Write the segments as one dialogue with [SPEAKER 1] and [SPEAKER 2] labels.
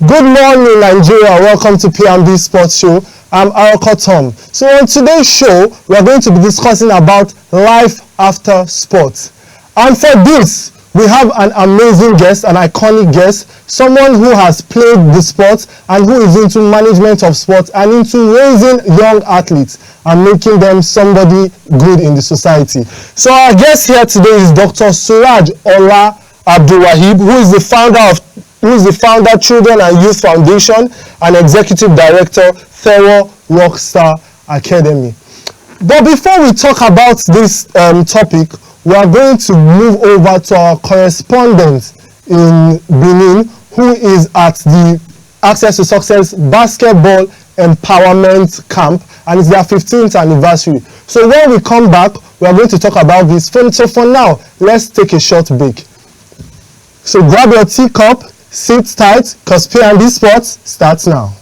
[SPEAKER 1] Good morning, Nigeria. Welcome to P&B Sports Show. I'm Aroko Tom. So on today's show, we are going to be discussing about life after sports. And for this, we have an amazing guest, an iconic guest, someone who has played the sport and who is into management of sports and into raising young athletes and making them somebody good in the society. So our guest here today is Dr. Suraj Ola Abdulwahib, who is the founder Children and Youth Foundation and Executive Director, Thero Rockstar Academy. But before we talk about this topic, we are going to move over to our correspondent in Benin, who is at the Access to Success Basketball Empowerment Camp, and it's their 15th anniversary. So when we come back, we are going to talk about this. So for now, let's take a short break. So grab your teacup, sit tight, because P&B Sports starts now.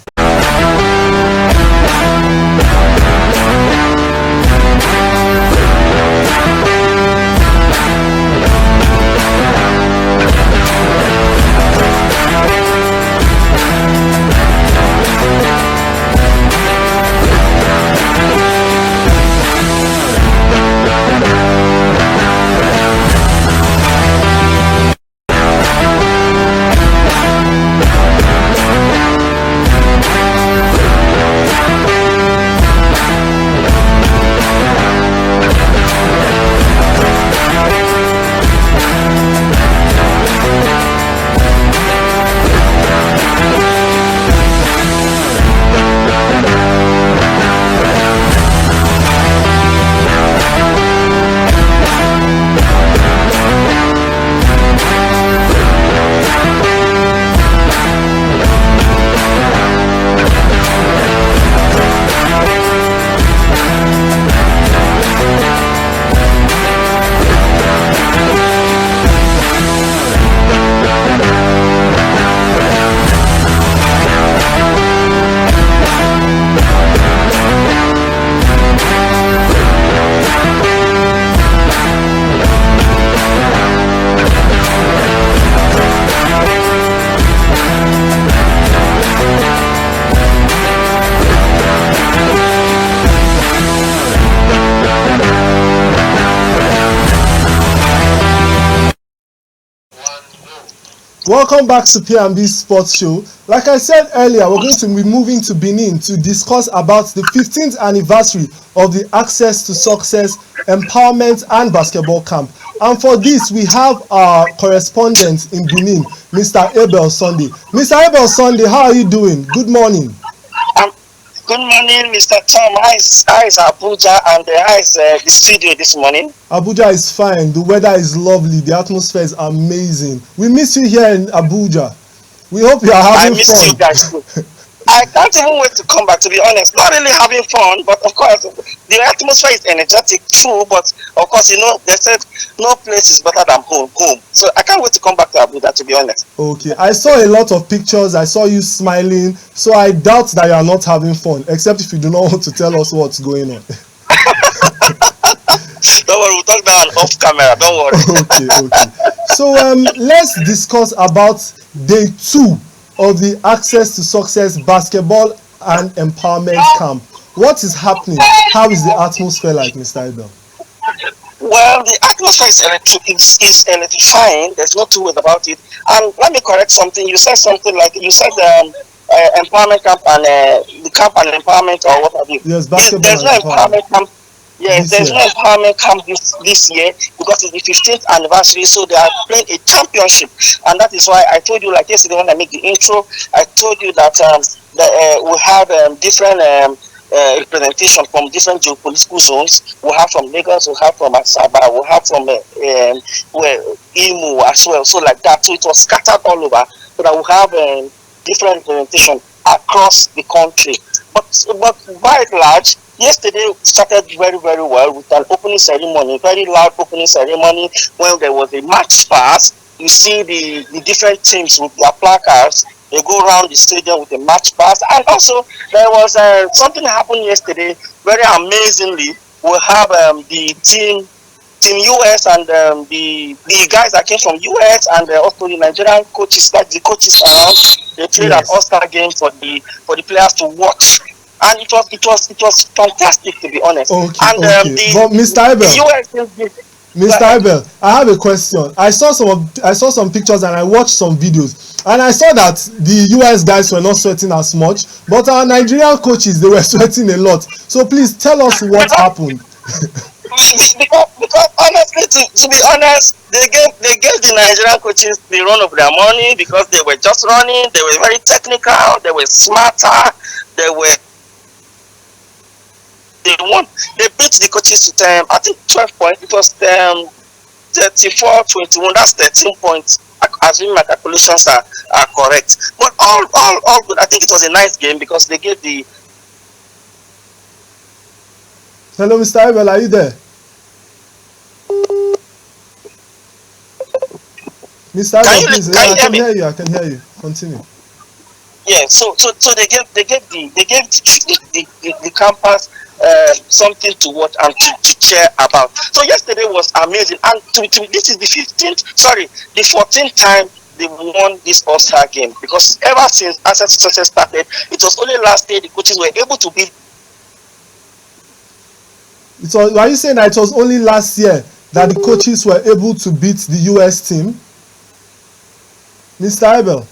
[SPEAKER 1] Welcome back to P&B Sports Show. Like I said earlier, we're going to be moving to Benin to discuss about the 15th anniversary of the Access to Success Empowerment and Basketball Camp. And for this, we have our correspondent in Benin, Mr. Abel Sunday. Mr. Abel Sunday, how are you doing? Good morning.
[SPEAKER 2] Good morning, Mr. Tom. How is Abuja and how is the studio this morning?
[SPEAKER 1] Abuja is fine. The weather is lovely. The atmosphere is amazing. We miss you here in Abuja. We hope you are having fun.
[SPEAKER 2] I miss you guys too. I can't even wait to come back, to be honest. Not really having fun, but of course, the atmosphere is energetic too. But of course, they said no place is better than home. So I can't wait to come back to Abuja, to be honest.
[SPEAKER 1] Okay, I saw a lot of pictures. I saw you smiling. So I doubt that you are not having fun, except if you do not want to tell us what's going on.
[SPEAKER 2] Don't worry, we'll talk that off camera. Don't worry.
[SPEAKER 1] Okay. So let's discuss about day 2 of the Access to Success Basketball and Empowerment Camp. What is happening? How is the atmosphere like, Mr. Abel?
[SPEAKER 2] Well, the atmosphere is electrifying. There's no two ways about it. And let me correct something. You said something like, empowerment camp and the camp and empowerment or what have you.
[SPEAKER 1] Yes, basketball.
[SPEAKER 2] There's no empowerment camp. Yes, there's no empowerment camp this year because it's the 15th anniversary, so they are playing a championship, and that is why I told you, like yesterday when I make the intro, I told you that we have different representation from different geopolitical zones. We have from Lagos, we have from Asaba, we have from Imo as well. So like that, so it was scattered all over, so that we have different representation across the country. But by and large, yesterday started very, very well with an opening ceremony, very loud opening ceremony when there was a match pass. You see the different teams with their placards. They go around the stadium with a match pass. And also, there was something happened yesterday, very amazingly. We have the team Team US and the guys that came from US and also the Nigerian coaches, like the coaches around, they played an All-Star game for the players to watch, and it was fantastic, to be honest.
[SPEAKER 1] Okay,
[SPEAKER 2] And
[SPEAKER 1] okay. But Mr. Abel, Mr. Abel, I have a question. I saw some pictures and I watched some videos, and I saw that the US guys were not sweating as much, but our Nigerian coaches, they were sweating a lot. So please tell us what happened.
[SPEAKER 2] because honestly, to be honest, they gave the Nigerian coaches the run of their money, because they were just running. They were very technical. They were smarter. They won. They beat the coaches to I think 12 points. It was 34-21. That's 13 points. Assuming my calculations are correct. But all good. I think it was a nice game because they gave the.
[SPEAKER 1] Hello, Mr. Abel, are you there? Mr. Abel, please. I can hear you. I can hear you. Continue.
[SPEAKER 2] Yeah. So they gave the campus something to watch and to cheer about. So yesterday was amazing, and this is the 14th time they won this All-Star game, because ever since Access Success started, it was only last year the coaches were able to beat.
[SPEAKER 1] Are you saying that it was only last year that the coaches were able to beat the US team? Mr. Abel?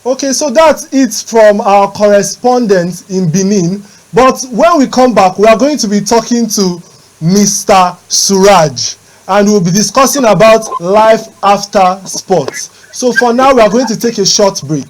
[SPEAKER 1] Okay, so that's it from our correspondent in Benin. But when we come back, we are going to be talking to Mr. Suraj, and we'll be discussing about life after sports. So for now, we are going to take a short break.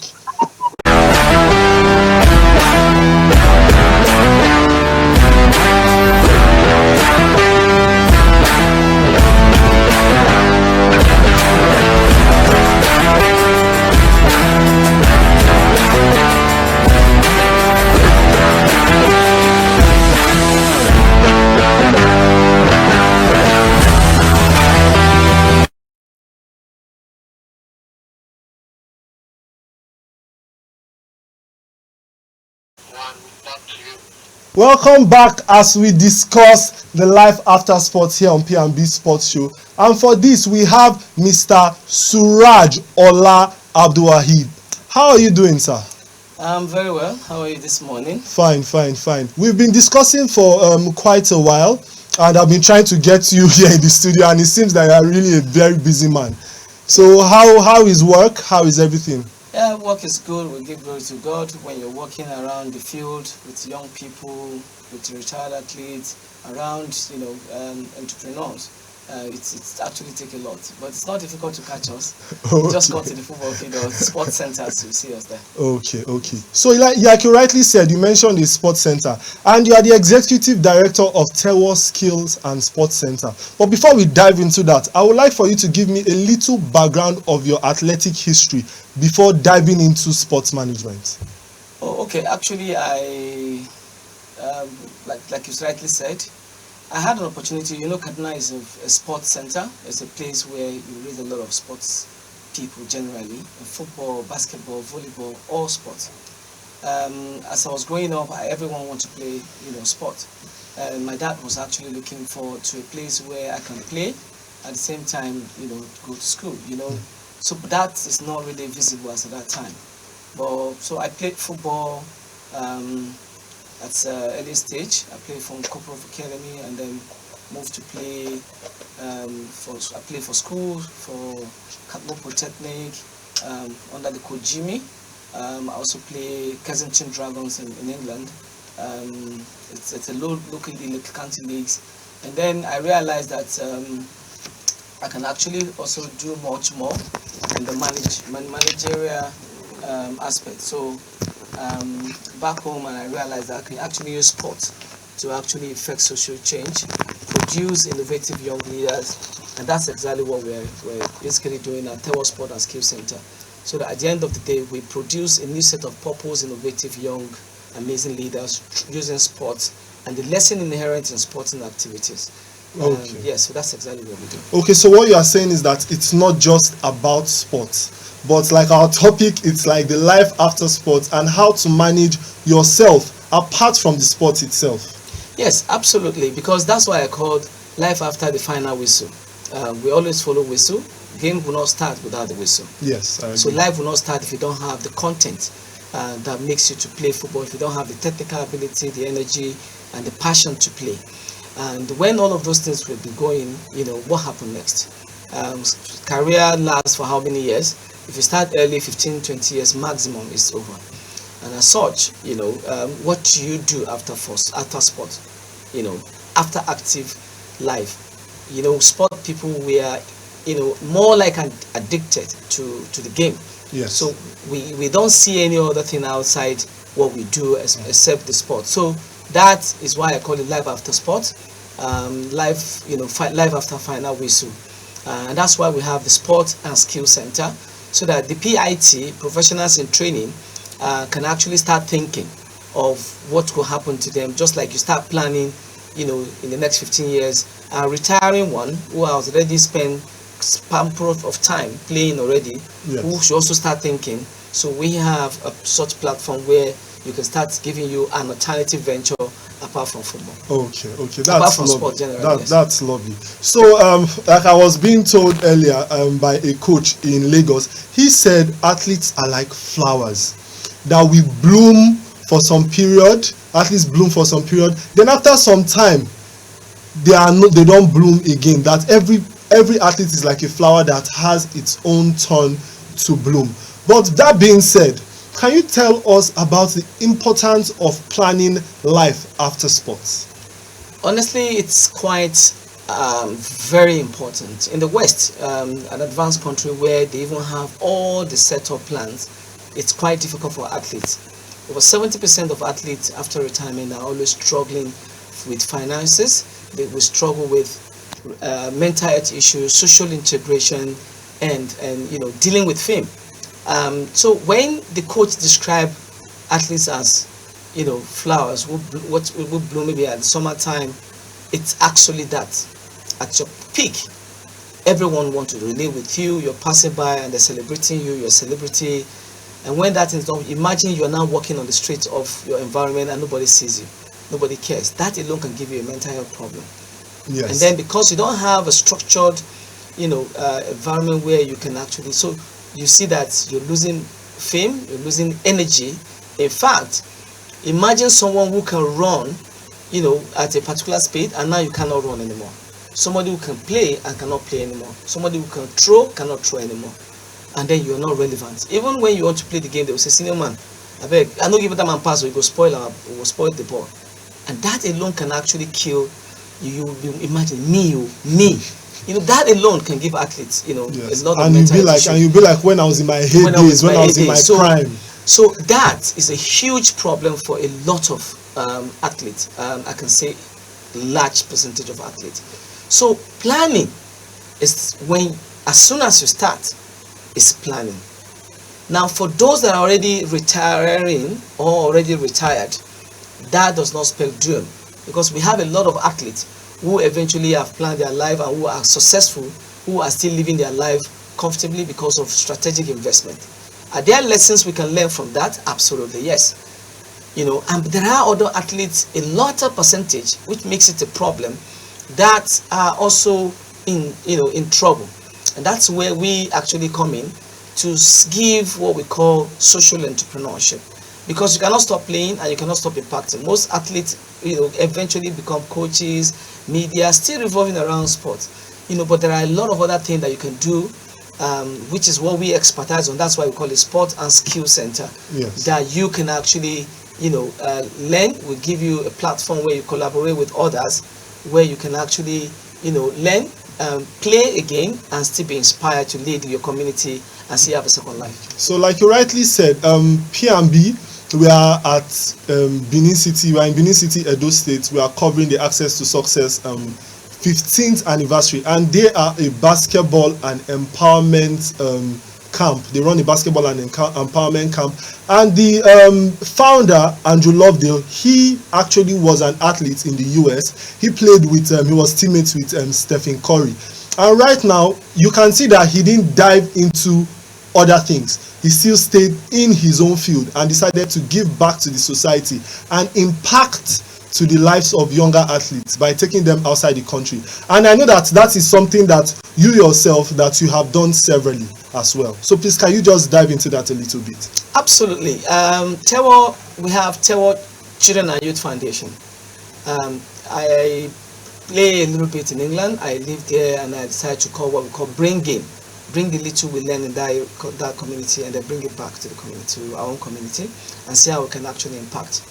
[SPEAKER 1] Welcome back as we discuss the life after sports here on P&B Sports Show. And for this, we have Mr. Suraj Ola Abdulwahid. How are you doing, sir?
[SPEAKER 3] I'm very well. How are you this morning?
[SPEAKER 1] Fine. We've been discussing for quite a while, and I've been trying to get you here in the studio, and it seems that you are really a very busy man. So how is work? How is everything?
[SPEAKER 3] Yeah, work is good. We give glory to God. When you're walking around the field with young people, with retired athletes, around, entrepreneurs, it's actually take a lot. But it's not difficult to catch us.
[SPEAKER 1] Okay.
[SPEAKER 3] Just go to the football field or sports centers, you'll see us there.
[SPEAKER 1] Okay. So like you rightly said, you mentioned the sports center, and you are the executive director of Tewo Skills and Sports Center. But before we dive into that, I would like for you to give me a little background of your athletic history before diving into sports management.
[SPEAKER 3] Oh, okay. Actually, I like you rightly said, I had an opportunity. Kaduna is a sports center. It's a place where you raise a lot of sports people generally, football, basketball, volleyball, all sports. As I was growing up, everyone wanted to play, sport. My dad was actually looking forward to a place where I can play at the same time, go to school, So that is not really visible as at that time. But so I played football at early stage. I played from Corporal Academy and then moved to play for school, for Katmo Polytechnic, under the coach Jimmy. I also play Kensington Dragons in England. It's a local in the county leagues. And then I realized that I can actually also do much more in the managerial aspect. So back home, and I realized that I can actually use sport to actually affect social change, produce innovative young leaders, and that's exactly what we're basically doing at Tewo Sport and Skill Center. So that at the end of the day, we produce a new set of purpose, innovative young, amazing leaders using sports and the lesson inherent in sporting activities.
[SPEAKER 1] Okay.
[SPEAKER 3] Yes, so that's exactly what we do.
[SPEAKER 1] Okay, so what you are saying is that it's not just about sports, but like our topic, it's like the life after sports and how to manage yourself apart from the sport itself.
[SPEAKER 3] Yes, absolutely, because that's why I called life after the final whistle. We always follow whistle. Game will not start without the whistle.
[SPEAKER 1] Yes, I agree.
[SPEAKER 3] So life will not start if you don't have the content that makes you to play football, if you don't have the technical ability, the energy, and the passion to play. And when all of those things will be going, what happened next? Career lasts for how many years? If you start early, 15, 20 years maximum, is over. And as such, what do you do after sport? After active life, sport people, we are, more like addicted to the game.
[SPEAKER 1] Yes.
[SPEAKER 3] So we don't see any other thing outside what we do except the sport. So that is why I call it life after sport, life after final whistle. And that's why we have the Sport and Skill Center, so that the PIT, professionals in training, can actually start thinking of what could happen to them, just like you start planning, in the next 15 years. A retiring one who has already spent ample of time playing already,
[SPEAKER 1] yes,
[SPEAKER 3] who should also start thinking. So we have such platform where you can start giving you an alternative venture apart from football.
[SPEAKER 1] Okay, that's lovely.
[SPEAKER 3] Sport generally, yes.
[SPEAKER 1] That's lovely. So, like I was being told earlier by a coach in Lagos, he said athletes are like flowers that we bloom for some period. Athletes bloom for some period. Then after some time, they don't bloom again. That every athlete is like a flower that has its own turn to bloom. But that being said, can you tell us about the importance of planning life after sports?
[SPEAKER 3] Honestly, it's quite very important. In the West, an advanced country where they even have all the set-up plans, it's quite difficult for athletes. Over 70% of athletes after retirement are always struggling with finances. They will struggle with mental health issues, social integration, and dealing with fame. So when the coach described athletes as flowers what will bloom maybe at the summertime, it's actually that at your peak everyone wants to relate with you, you're passing by and they're celebrating you, you're a celebrity. And when that is done, imagine you're now walking on the streets of your environment and nobody sees you, nobody cares. That alone can give you a mental health problem.
[SPEAKER 1] Yes.
[SPEAKER 3] And then because you don't have a structured environment where you can actually, so you see that you're losing fame, you're losing energy. In fact, imagine someone who can run at a particular speed, and now you cannot run anymore. Somebody who can play and cannot play anymore. Somebody who can throw cannot throw anymore. And then you're not relevant. Even when you want to play the game, they will say, senior man, I beg, I don't give that man pass, or you go spoil the ball. And that alone can actually kill you. Imagine me. That alone can give athletes,
[SPEAKER 1] yes,
[SPEAKER 3] a lot of
[SPEAKER 1] and
[SPEAKER 3] mental
[SPEAKER 1] you'll be like when I was in my heydays, when I was in my prime.
[SPEAKER 3] So that is a huge problem for a lot of athletes. I can say large percentage of athletes. So planning is when, as soon as you start, is planning. Now, for those that are already retiring or already retired, that does not spell doom, because we have a lot of athletes who eventually have planned their life and who are successful, who are still living their life comfortably because of strategic investment. Are there lessons we can learn from that? Absolutely, yes. And there are other athletes, a larger percentage, which makes it a problem, that are also in trouble. And that's where we actually come in to give what we call social entrepreneurship. Because you cannot stop playing and you cannot stop impacting. Most athletes, eventually become coaches, media, still revolving around sports. But there are a lot of other things that you can do, which is what we expertise on. That's why we call it Sport and Skill Center.
[SPEAKER 1] Yes.
[SPEAKER 3] That you can actually, learn. We give you a platform where you collaborate with others, where you can actually, learn, play a game and still be inspired to lead your community and still have a second life.
[SPEAKER 1] So like you rightly said, P&B, we are at Benin City. We are in Benin City, Edo State. We are covering the Access to Success 15th anniversary, and they are a basketball and empowerment camp. They run a basketball and empowerment camp, and the founder, Andrew Lovedale, he actually was an athlete in the US. He played with he was teammates with Stephen Curry, and right now you can see that he didn't dive into other things. He still stayed in his own field and decided to give back to the society and impact to the lives of younger athletes by taking them outside the country. And I know that that is something that you yourself, that you have done severally as well. So please, can you just dive into that a little bit?
[SPEAKER 3] Absolutely. We have Tewo Children and Youth Foundation. I play a little bit in England. I lived there, and I decided to call what we call bring the little we learn in that community, and then bring it back to the community, to our own community, and see how we can actually impact.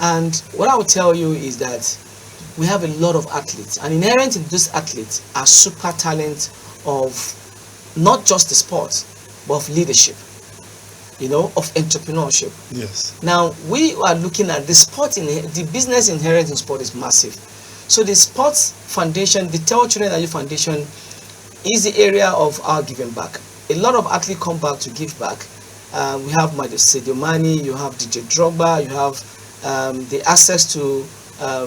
[SPEAKER 3] And what I will tell you is that we have a lot of athletes, and inherent in those athletes are super talent of not just the sport, but of leadership, of entrepreneurship.
[SPEAKER 1] Yes.
[SPEAKER 3] Now we are looking at the business inherent in sport is massive. So the Sports Foundation, the Tewo Children and Youth Foundation, is the area of our giving back. A lot of athletes come back to give back. We have Sadio Mane, you have DJ Drogba, you have the access to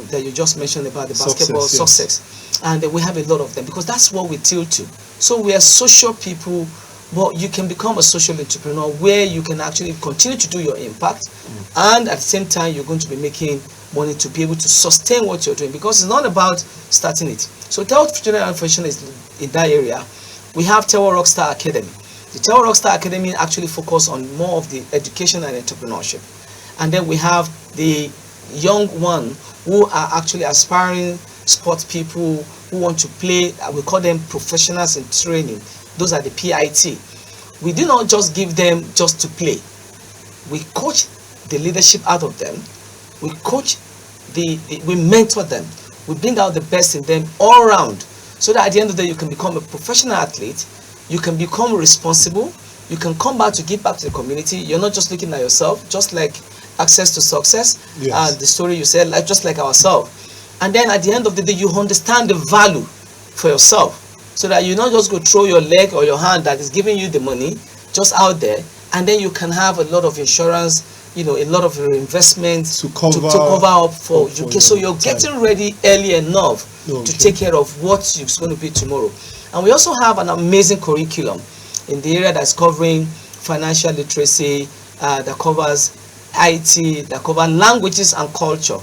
[SPEAKER 3] that you just mentioned about the basketball success, and we have a lot of them because that's what we tilt to. So we are social people, but you can become a social entrepreneur where you can actually continue to do your impact, and at the same time you're going to be making money to be able to sustain what you're doing, because it's not about starting it. So Tewo Children and Foundation is in that area. We have Tewo Rockstar Academy. The Tewo Rockstar Academy actually focus on more of the education and entrepreneurship. And then we have the young one who are actually aspiring sports people who want to play. We call them professionals in training. Those are the PIT. We do not just give them just to play. We coach the leadership out of them. We coach we mentor them. We bring out the best in them all around, so that at the end of the day you can become a professional athlete, you can become responsible, you can come back to give back to the community. You're not just looking at yourself, just like Access to Success,
[SPEAKER 1] yes.
[SPEAKER 3] The story you said, like just like ourselves. And then at the end of the day you understand the value for yourself, so that you not just go throw your leg or your hand that is giving you the money just out there, and then you can have a lot of insurance, a lot of investment to cover up for you. So you're getting ready early enough to take care of what it's going to be tomorrow. And we also have an amazing curriculum in the area that's covering financial literacy, that covers IT, that covers languages and culture.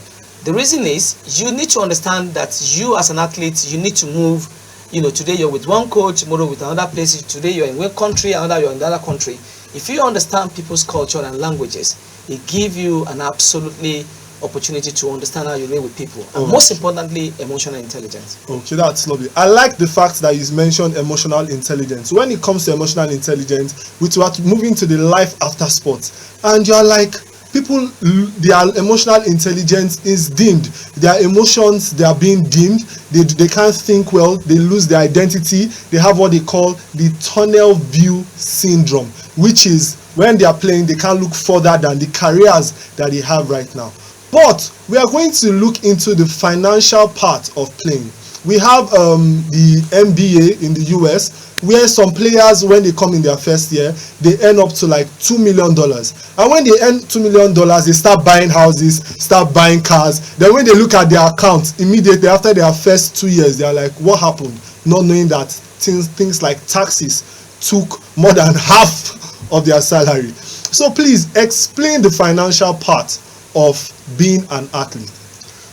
[SPEAKER 3] The reason is you need to understand that you as an athlete, you need to move. Today you're with one coach, tomorrow with another place. Today you're in one country, another you're in another country. If you understand people's culture and languages, it gives you an absolutely opportunity to understand how you live with people, and most importantly, emotional intelligence. Okay,
[SPEAKER 1] that's lovely. I like the fact that you mentioned emotional intelligence. When it comes to emotional intelligence, we are moving to the life after sports, and you're like, people, their emotional intelligence is dimmed. Their emotions, they are being dimmed. They can't think well. They lose their identity. They have what they call the tunnel view syndrome, which is when they are playing, they can't look further than the careers that they have right now. But we are going to look into the financial part of playing. We have the NBA in the US, where some players, when they come in their first year, they earn up to like $2 million. And when they earn $2 million, they start buying houses, start buying cars. Then when they look at their account, immediately after their first 2 years, they are like, what happened? Not knowing that things like taxes took more than half of their salary. So please explain the financial part of being an athlete.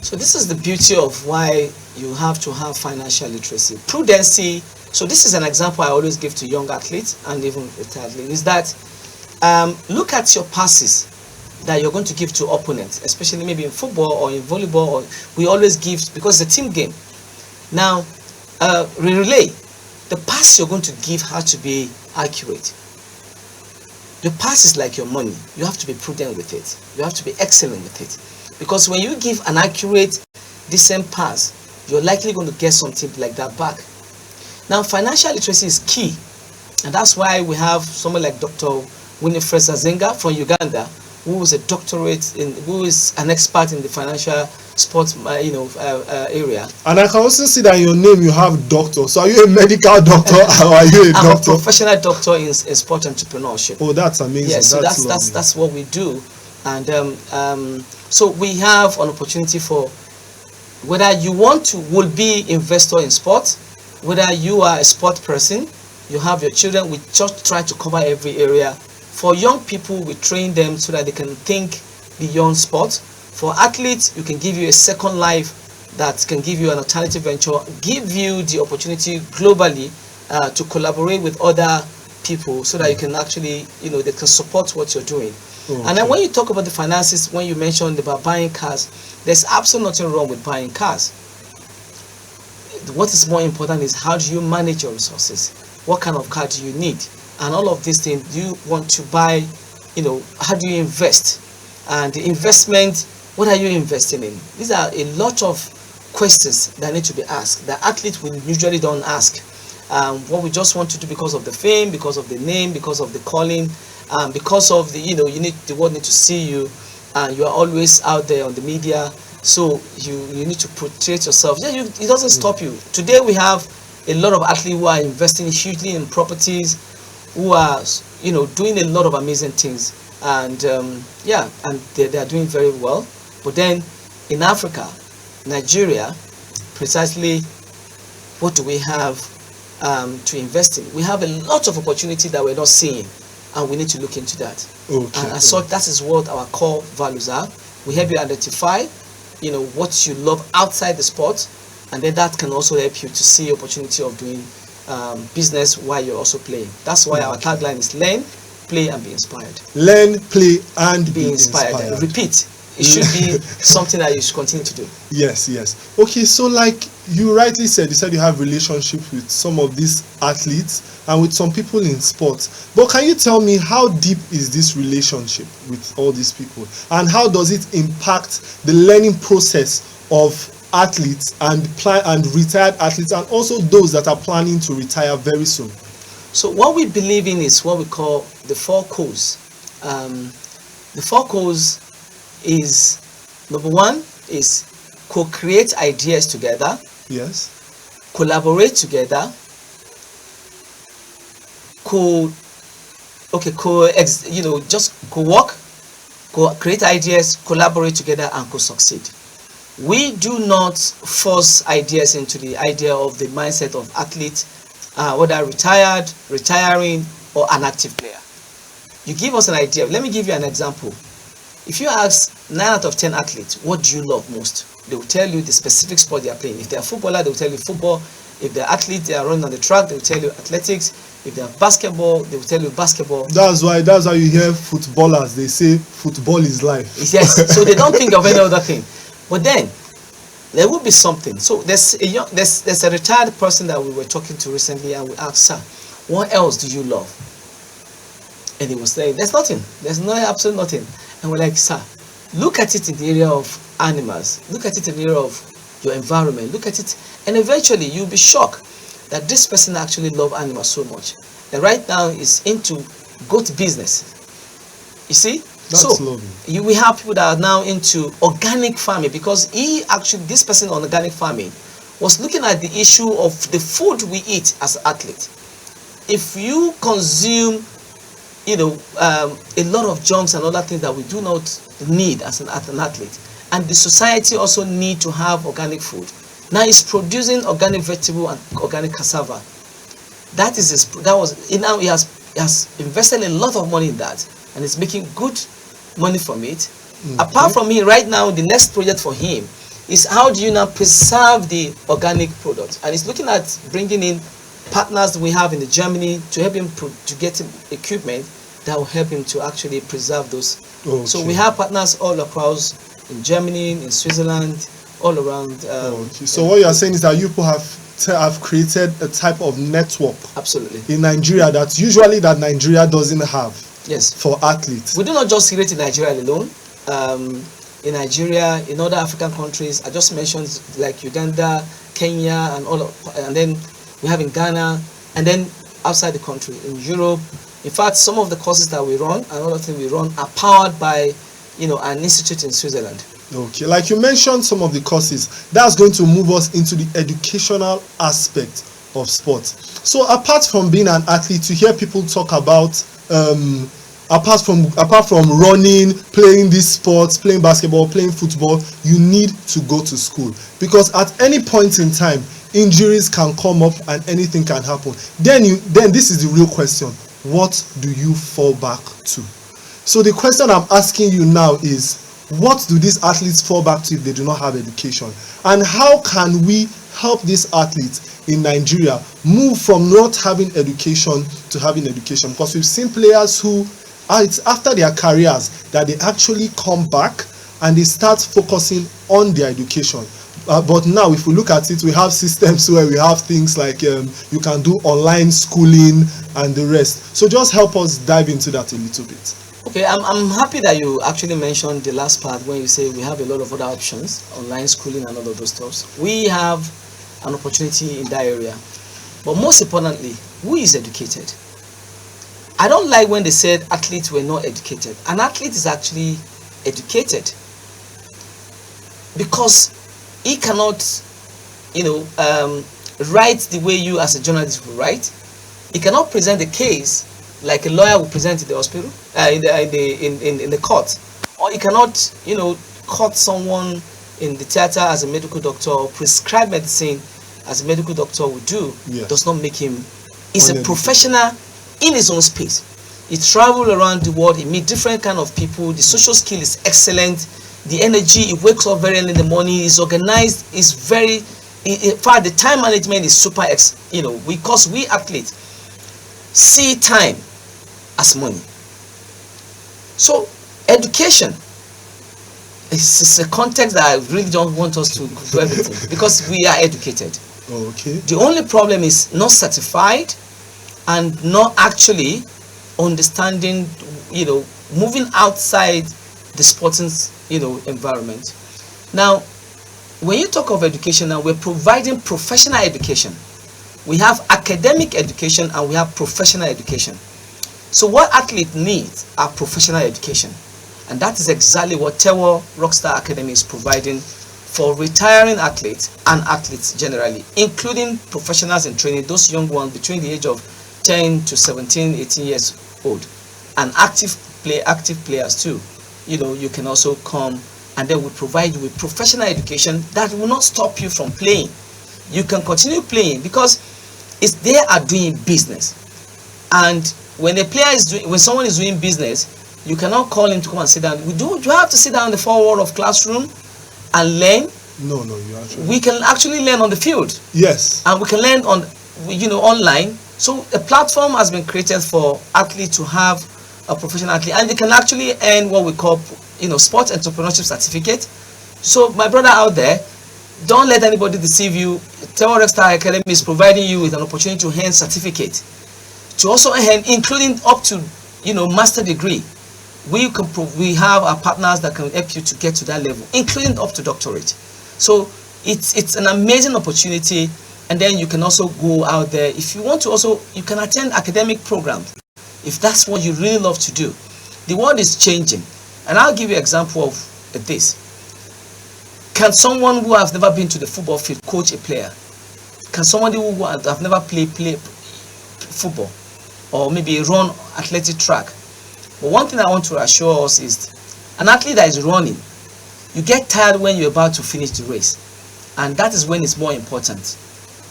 [SPEAKER 3] So this is the beauty of why you have to have financial literacy. Prudency. So this is an example I always give to young athletes and even retired athletes, is that look at your passes that you're going to give to opponents, especially maybe in football or in volleyball. Or we always give, because it's a team game. Now, relay, the pass you're going to give has to be accurate. Your pass is like your money. You have to be prudent with it. You have to be excellent with it. Because when you give an accurate, decent pass, you're likely going to get something like that back. Now, financial literacy is key. And that's why we have someone like Dr. Winifred Zazenga from Uganda, who is a doctorate who is an expert in the financial sports area.
[SPEAKER 1] And I can also see that in your name you have doctor. So are you a medical doctor or are you a doctor?
[SPEAKER 3] I'm a professional doctor in sport entrepreneurship.
[SPEAKER 1] Oh, that's amazing.
[SPEAKER 3] Yeah, so that's what we do. And so we have an opportunity for whether you will be investor in sport, whether you are a sport person, you have your children, we just try to cover every area. For young people, we train them so that they can think beyond sport. For athletes, you can give you a second life that can give you an alternative venture, give you the opportunity globally to collaborate with other people so that you can actually, they can support what you're doing. Okay. And then when you talk about the finances, when you mentioned about buying cars, there's absolutely nothing wrong with buying cars. What is more important is how do you manage your resources? What kind of car do you need? And all of these things, do you want to buy, how do you invest? And the investment, what are you investing in? These are a lot of questions that need to be asked. The athletes we usually don't ask. What we just want to do because of the fame, because of the name, because of the calling, because of the, the world need to see you, and you are always out there on the media. So you need to portray yourself. Yeah, it doesn't stop you. Today we have a lot of athletes who are investing hugely in properties, who are, doing a lot of amazing things, and and they are doing very well. But then in Africa, Nigeria, precisely, what do we have to invest in? We have a lot of opportunity that we're not seeing, and we need to look into that. Okay. And so that is what our core values are. We help you identify, what you love outside the sport, and then that can also help you to see opportunity of doing business while you're also playing. That's why our tagline is learn, play, and be inspired.
[SPEAKER 1] Learn, play, and be inspired.
[SPEAKER 3] Repeat. It should be something that you should continue to do.
[SPEAKER 1] Yes. Okay, so like you rightly said, you have relationships with some of these athletes and with some people in sports. But can you tell me how deep is this relationship with all these people? And how does it impact the learning process of athletes and retired athletes, and also those that are planning to retire very soon?
[SPEAKER 3] So what we believe in is what we call the four cores. The four cores is, number one is co-create ideas together.
[SPEAKER 1] Yes.
[SPEAKER 3] Collaborate together. Just co-work, create ideas, collaborate together, and co-succeed. We do not force ideas into the idea of the mindset of athletes, whether retired, retiring, or an active player. You give us an idea. Let me give you an example. If you ask 9 out of 10 athletes, what do you love most? They will tell you the specific sport they are playing. If they are footballer, they will tell you football. If they are athletes, they are running on the track, they will tell you athletics. If they are basketball, they will tell you basketball.
[SPEAKER 1] That's why you hear footballers, they say football is life.
[SPEAKER 3] Yes, so they don't think of any other thing. But then, there will be something. So there's a retired person that we were talking to recently, and we asked, sir, what else do you love? And he was saying, there's nothing. There's absolutely nothing. And we're like, sir, look at it in the area of animals. Look at it in the area of your environment. Look at it. And eventually, you'll be shocked that this person actually loves animals so much. And right now, is into goat business. You see?
[SPEAKER 1] That's lovely.
[SPEAKER 3] We have people that are now into organic farming, because this person on organic farming was looking at the issue of the food we eat as athletes. If you consume a lot of junks and other things that we do not need as an athlete, and the society also need to have organic food. Now it's producing organic vegetable and organic cassava. He has invested a lot of money in that, and it's making good money from it. Mm-hmm. Apart from it, right now the next project for him is how do you now preserve the organic product, and he's looking at bringing in partners we have in Germany to help him to get him equipment that will help him to actually preserve those. Okay. So we have partners all across in Germany, in Switzerland, all around.
[SPEAKER 1] Okay. So what you are saying is that you people have created a type of network.
[SPEAKER 3] Absolutely.
[SPEAKER 1] In Nigeria that Nigeria doesn't have.
[SPEAKER 3] Yes.
[SPEAKER 1] For athletes.
[SPEAKER 3] We do not just create in Nigeria alone. In Nigeria, in other African countries, I just mentioned like Uganda, Kenya, and then we have in Ghana, and then outside the country, in Europe. In fact, some of the courses that we run and other things we run are powered by, an institute in Switzerland.
[SPEAKER 1] Okay, like you mentioned some of the courses, that's going to move us into the educational aspect of sports. So apart from being an athlete, to hear people talk about, apart from running, playing these sports, playing basketball, playing football, you need to go to school, because at any point in time, injuries can come up and anything can happen. Then this is the real question. What do you fall back to? So the question I'm asking you now is, what do these athletes fall back to if they do not have education? And how can we help these athletes in Nigeria move from not having education to having education? Because we've seen players who, it's after their careers that they actually come back and they start focusing on their education. But now, if we look at it, we have systems where we have things like you can do online schooling and the rest. So just help us dive into that a little bit.
[SPEAKER 3] Okay, I'm happy that you actually mentioned the last part when you say we have a lot of other options, online schooling and all of those stuff. We have an opportunity in that area. But most importantly, who is educated? I don't like when they said athletes were not educated. An athlete is actually educated because he cannot, write the way you as a journalist will write. He cannot present the case like a lawyer will present in the hospital, in the court, or he cannot, court someone in the theater as a medical doctor, or prescribe medicine as a medical doctor would do.
[SPEAKER 1] Yes.
[SPEAKER 3] Does not make him. He's a professional in his own space. He travels around the world. He meets different kind of people. The social skill is excellent. The energy. He wakes up very early in the morning. He's organized. He's very. In fact, the time management is super. Because we athletes see time as money. So education is a context that I really don't want us to do everything because we are educated.
[SPEAKER 1] Okay.
[SPEAKER 3] The only problem is not certified and not actually understanding, moving outside the sporting, environment. Now, when you talk of education, now we're providing professional education. We have academic education and we have professional education. So what athletes need are professional education. And that is exactly what Tewa Rockstar Academy is providing for retiring athletes and athletes generally, including professionals in training, those young ones between the age of 10 to 17, 18 years old, and active players too. You can also come, and then we provide you with professional education that will not stop you from playing. You can continue playing because they are doing business. And when someone is doing business, you cannot call him to come and sit down. Do you have to sit down in the four walls of classroom and learn?
[SPEAKER 1] No, you actually.
[SPEAKER 3] We can actually learn on the field.
[SPEAKER 1] Yes.
[SPEAKER 3] And we can learn online. So a platform has been created for athletes to have a professional athlete, and they can actually earn what we call, sports entrepreneurship certificate. So my brother out there, don't let anybody deceive you. Tewa Rockstar Academy is providing you with an opportunity to earn certificate, to also earn, including up to, master degree. We have our partners that can help you to get to that level, including up to doctorate. So it's an amazing opportunity. And then you can also go out there if you want to. Also, you can attend academic programs if that's what you really love to do. The world is changing, and I'll give you an example of this. Can someone who has never been to the football field coach a player? Can somebody who have never played football or maybe run athletic track? But one thing I want to assure us is an athlete that is running, you get tired when you're about to finish the race, and that is when it's more important.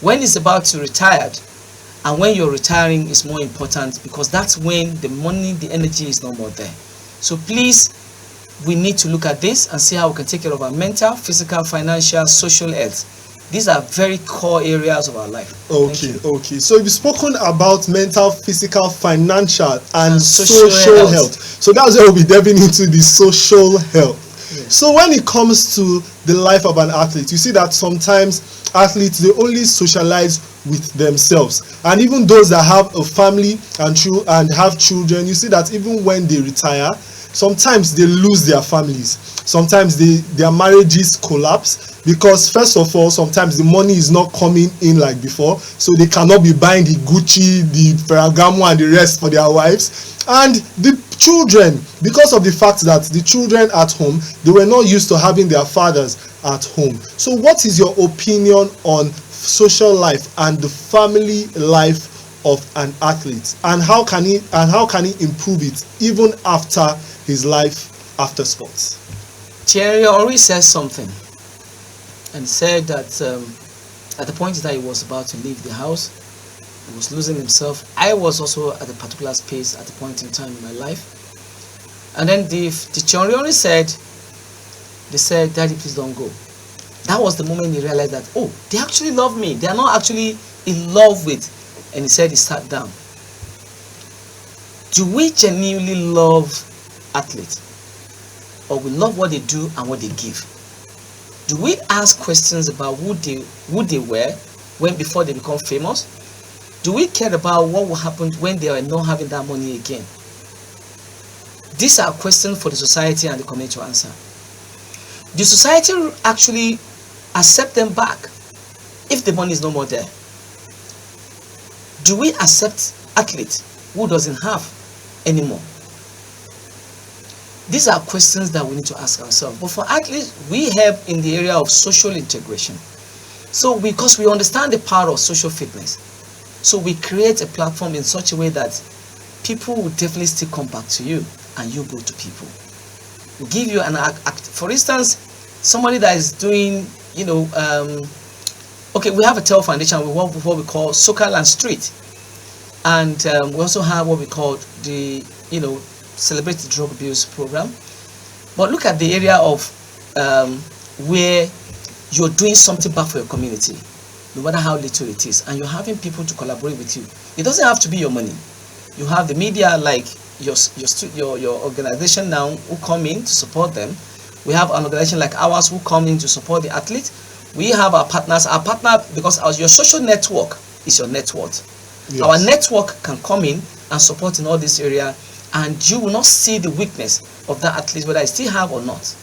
[SPEAKER 3] When it's about to retire and when you're retiring is more important, because that's when the money, the energy is no more there. So please, we need to look at this and see how we can take care of our mental, physical, financial, social health. These are very core areas of our life.
[SPEAKER 1] Okay. So you've spoken about mental, physical, financial, and social health. So that's where we'll be diving into the social health. Yes. So when it comes to the life of an athlete, you see that sometimes athletes, they only socialize with themselves, and even those that have a family and have children, you see that even when they retire, sometimes they lose their families. Sometimes their marriages collapse because, first of all, sometimes the money is not coming in like before, so they cannot be buying the Gucci, the Ferragamo and the rest for their wives. And the children, because of the fact that the children at home, they were not used to having their fathers at home. So what is your opinion on social life and the family life of an athlete, and how can he improve it even after his life after sports?
[SPEAKER 3] Thierry Henry says something and said that at the point that he was about to leave the house, he was losing himself. I was also at a particular space at a point in time in my life. And then the Thierry Henry said, they said, "Daddy, please don't go." That was the moment he realized that, oh, they actually love me. They are not actually in love with. And he said he sat down. Do we genuinely love athletes? Or we love what they do and what they give? Do we ask questions about who they were when before they become famous? Do we care about what will happen when they are not having that money again? These are questions for the society and the community to answer. The society actually accept them back if the money is no more there? Do we accept athletes who doesn't have anymore? These are questions that we need to ask ourselves. But for athletes, we help in the area of social integration. So because we understand the power of social fitness, so we create a platform in such a way that people will definitely still come back to you and you go to people. We give you an act. For instance, somebody that is doing, okay, we have a TEL Foundation with what we call Soccer and Street. And we also have what we call the, Celebrate the Drug Abuse Program. But look at the area of where you're doing something back for your community, no matter how little it is, and you're having people to collaborate with you. It doesn't have to be your money. You have the media like your organization now who come in to support them. We have an organization like ours who come in to support the athlete. We have our partners. Our partner, because your social network is your net worth. Yes. Our network can come in and support in all this area, and you will not see the weakness of that athlete, whether I still have or not.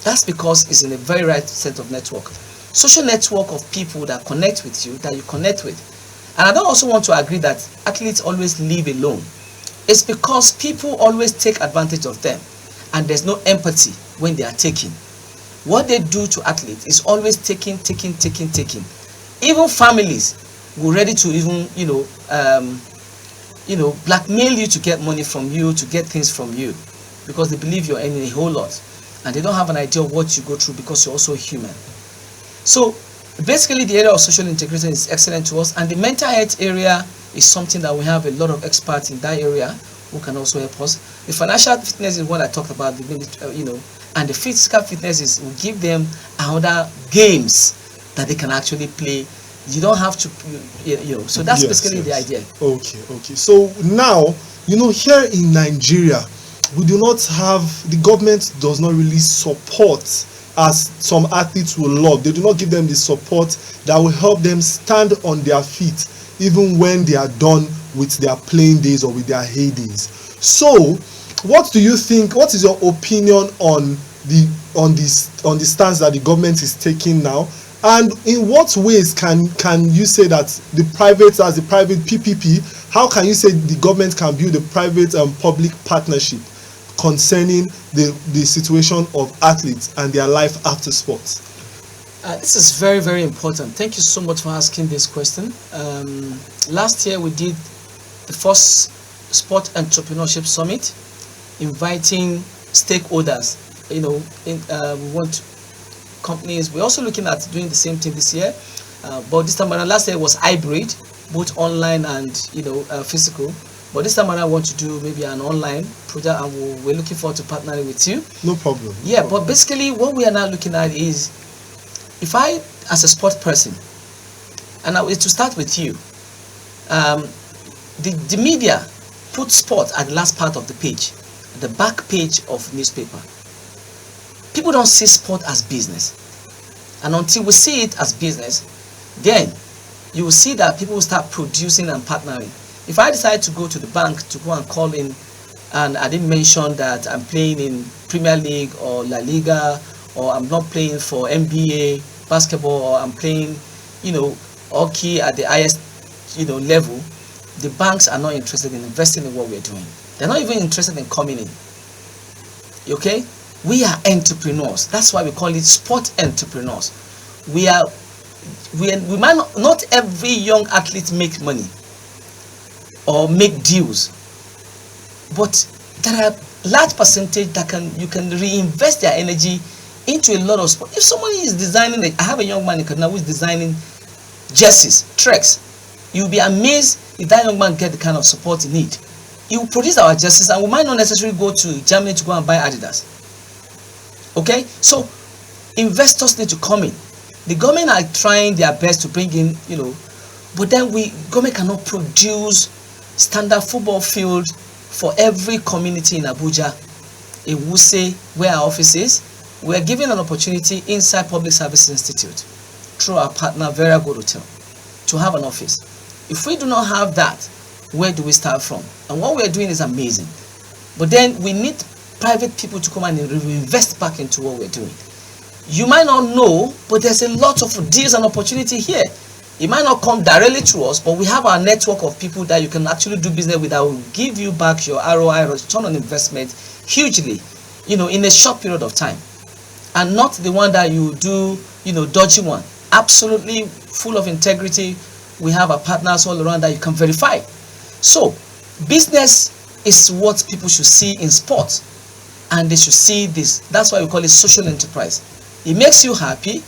[SPEAKER 3] That's because it's in a very right set of network. Social network of people that connect with you, that you connect with. And I don't also want to agree that athletes always live alone. It's because people always take advantage of them, and there's no empathy when they are taking. What they do to athletes is always taking. Even families were ready to even, blackmail you to get money from you, to get things from you, because they believe you're earning a whole lot, and they don't have an idea of what you go through because you're also human. So basically, the area of social integration is excellent to us, and the mental health area is something that we have a lot of experts in that area who can also help us. The financial fitness is what I talked about, and the physical fitness is we give them other games that they can actually play. You don't have to, so that's basically the idea.
[SPEAKER 1] Okay. So now, here in Nigeria, we do not have, the government does not really support as some athletes will love. They do not give them the support that will help them stand on their feet even when they are done with their playing days or with their heydays. So what do you think, what is your opinion on the stance that the government is taking now, and in what ways can you say that the private PPP, how can you say the government can build a private and public partnership concerning the situation of athletes and their life after sports?
[SPEAKER 3] This is very, very important. Thank you so much for asking this question. Last year we did the first Sport Entrepreneurship Summit, inviting stakeholders. We want companies. We're also looking at doing the same thing this year, but this time around, last year was hybrid, both online and physical. But this time around, I want to do maybe an online project, and we're looking forward to partnering with you.
[SPEAKER 1] No problem.
[SPEAKER 3] Yeah, but basically what we are now looking at is, if I, as a sport person, and to start with you, the media put sport at the last part of the page, the back page of newspaper. People don't see sport as business, and until we see it as business, then you will see that people will start producing and partnering. If I decide to go to the bank to go and call in, and I didn't mention that I'm playing in Premier League or La Liga, or I'm not playing for NBA basketball, or I'm playing, hockey at the highest, level, the banks are not interested in investing in what we're doing. They're not even interested in coming in. Okay? We are entrepreneurs. That's why we call it sport entrepreneurs. We might not every young athlete make money or make deals, but there are large percentage that you can reinvest their energy into a lot of sport. If somebody is designing, I have a young man in Kaduna who is designing jerseys, treks. You'll be amazed if that young man get the kind of support he need. He will produce our jerseys, and we might not necessarily go to Germany to go and buy Adidas. Okay, so investors need to come in. The government are trying their best to bring in, but then government cannot produce standard football field for every community in Abuja, in Wuse, where our office is. We are given an opportunity inside Public Service Institute through our partner Very Good Hotel to have an office. If we do not have that, where do we start from? And what we are doing is amazing. But then we need private people to come and invest back into what we're doing. You might not know, but there's a lot of deals and opportunity here. It might not come directly to us, but we have our network of people that you can actually do business with that will give you back your ROI, return on investment, hugely, in a short period of time. And not the one that you do, dodgy one. Absolutely full of integrity. We have our partners all around that you can verify. So, business is what people should see in sport. And they should see this. That's why we call it social enterprise. It makes you happy.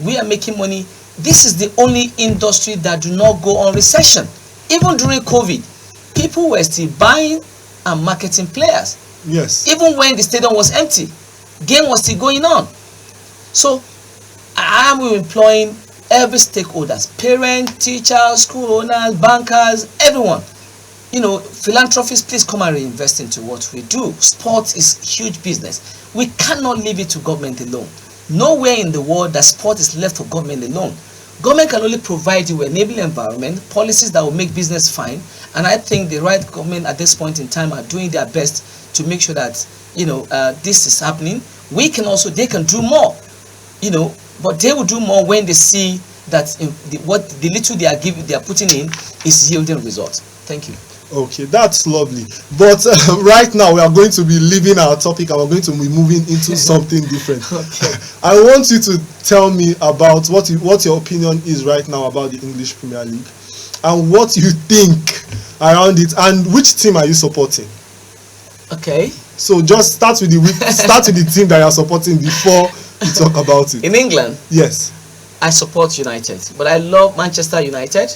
[SPEAKER 3] We are making money. This is the only industry that do not go on recession. Even during COVID, people were still buying and marketing players.
[SPEAKER 1] Yes.
[SPEAKER 3] Even when the stadium was empty, game was still going on. So I am employing every stakeholders, parents, teachers, school owners, bankers, everyone. Philanthropists, please come and reinvest into what we do. Sport is huge business. We cannot leave it to government alone. Nowhere in the world that sport is left for government alone. Government can only provide you enabling environment, policies that will make business fine. And I think the right government at this point in time are doing their best to make sure that, this is happening. They can do more, but they will do more when they see that the little they are putting in is yielding results. Thank you.
[SPEAKER 1] Okay, that's lovely. But right now we are going to be leaving our topic and we're going to be moving into something different.
[SPEAKER 3] Okay.
[SPEAKER 1] I want you to tell me about what your opinion is right now about the English Premier League and what you think around it and which team are you supporting?
[SPEAKER 3] Okay.
[SPEAKER 1] So just start with the team that you are supporting before you talk about it.
[SPEAKER 3] In England?
[SPEAKER 1] Yes.
[SPEAKER 3] I support United, but I love Manchester United,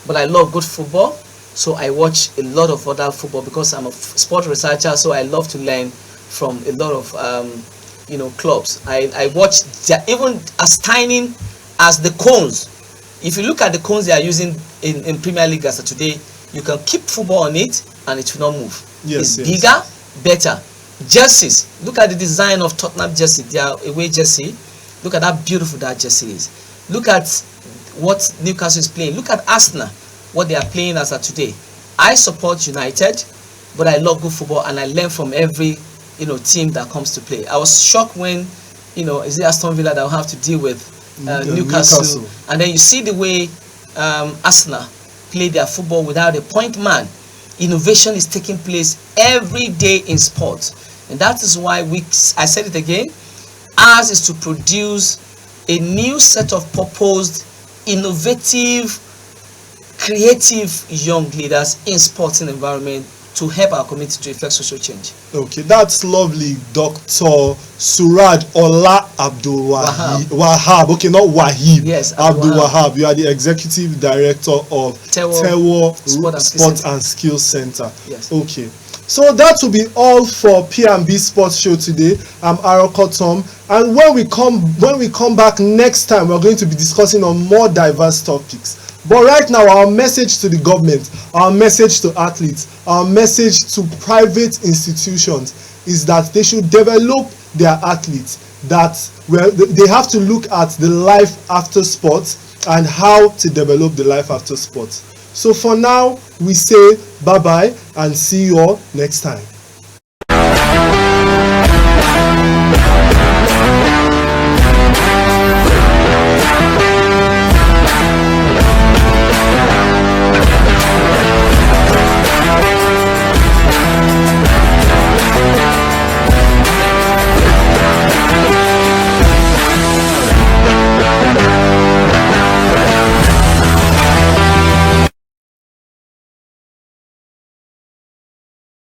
[SPEAKER 3] but I love good football. So I watch a lot of other football because I'm a sport researcher. So I love to learn from a lot of clubs. I watch even as tiny as the cones. If you look at the cones they are using in Premier League as of today, you can keep football on it and it will not move.
[SPEAKER 1] Yes,
[SPEAKER 3] it's bigger, better. Jerseys. Look at the design of Tottenham jersey. Their away jersey. Look at how beautiful that jersey is. Look at what Newcastle is playing. Look at Arsenal, what they are playing as of today. I support United, but I love good football and I learn from every team that comes to play. I was shocked when is it Aston Villa that will have to deal with Newcastle, and then you see the way Arsenal play their football without a point man. Innovation is taking place every day in sport, and that is why I said it again, ours is to produce a new set of proposed, innovative, creative young leaders in sporting environment to help our community to effect social change. Okay,
[SPEAKER 1] that's lovely, Dr. Suraj Ola Abdul Wahab. Okay, not Wahib.
[SPEAKER 3] Yes,
[SPEAKER 1] Abdul Wahab. You are the executive director of Tewo Sport and Skills Center.
[SPEAKER 3] Yes.
[SPEAKER 1] Okay. So that will be all for P&B Sports Show today. I'm Aroko Tom, and when we come back next time, we're going to be discussing on more diverse topics. But right now, our message to the government, our message to athletes, our message to private institutions is that they should develop their athletes, that they have to look at the life after sports and how to develop the life after sports. So for now, we say bye-bye and see you all next time.